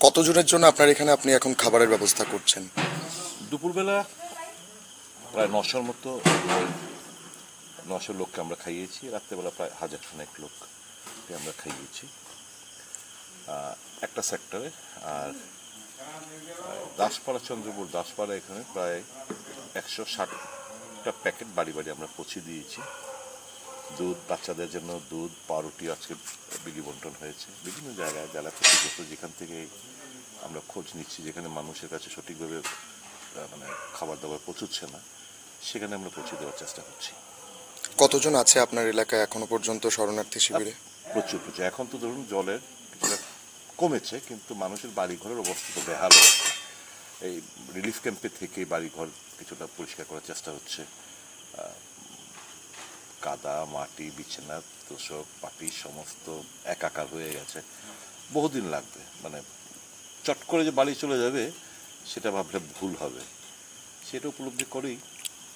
কতজনের জন্য আপনার এখানে আপনি এখন খাবারের ব্যবস্থা করছেন? দুপুরবেলা প্রায় 900-র মতো 900 লোককে আমরা খাইয়েছি। রাত্রেবেলা প্রায় 1000 লোককে আমরা খাইয়েছি একটা সেক্টরে। আর দাসপাড়া, চন্দ্রপুর দাসপাড়া, এখানে প্রায় 160টা প্যাকেট বাড়ি বাড়ি আমরা পৌঁছে দিয়েছি। দুধ, বাচ্চাদের জন্য দুধ, পাউরুটি আজকে বিলি বন্টন হয়েছে বিভিন্ন জায়গায়, জেলা ক্ষতিগ্রস্ত যেখান থেকে আমরা খোঁজ নিচ্ছি, যেখানে মানুষের কাছে সঠিকভাবে মানে খাবার দাবার পৌঁছচ্ছে না, সেখানে আমরা পৌঁছে দেওয়ার চেষ্টা করছি। কতজন আছে আপনার এলাকায় এখনো পর্যন্ত শরণার্থী শিবিরে? প্রচুর প্রচুর। এখন তো ধরুন জলের কিছুটা কমেছে, কিন্তু মানুষের বাড়িঘরের অবস্থা তো বেহাল অবস্থা। এই রিলিফ ক্যাম্পে থেকে বাড়িঘর কিছুটা পরিষ্কার করার চেষ্টা হচ্ছে। কাদা, মাটি, বিছানা, তোষক, পাটি সমস্ত একাকার হয়ে গেছে। বহুদিন লাগবে, মানে চট করে যে বাড়ি চলে যাবে সেটা ভাবলে ভুল হবে। সেটা উপলব্ধি করেই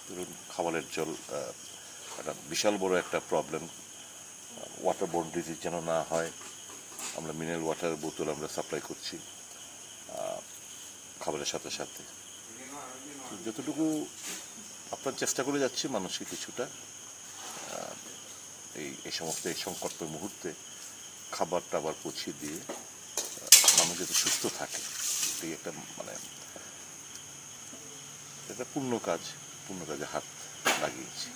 ধরুন খাবারের জল একটা বিশাল বড় একটা প্রবলেম। ওয়াটারবোর্ন ডিজিজ যেন না হয়, আমরা মিনারেল ওয়াটার বোতল আমরা সাপ্লাই করছি খাবারের সাথে সাথে। যতটুকু আপনার চেষ্টা করে যাচ্ছি মানুষকে কিছুটা এই সমস্ত এই সংকটের মুহূর্তে খাবার টাবার পৌঁছে দিয়ে মানুষ যাতে সুস্থ থাকে, এই একটা মানে একটা পূর্ণ কাজে হাত লাগিয়েছি।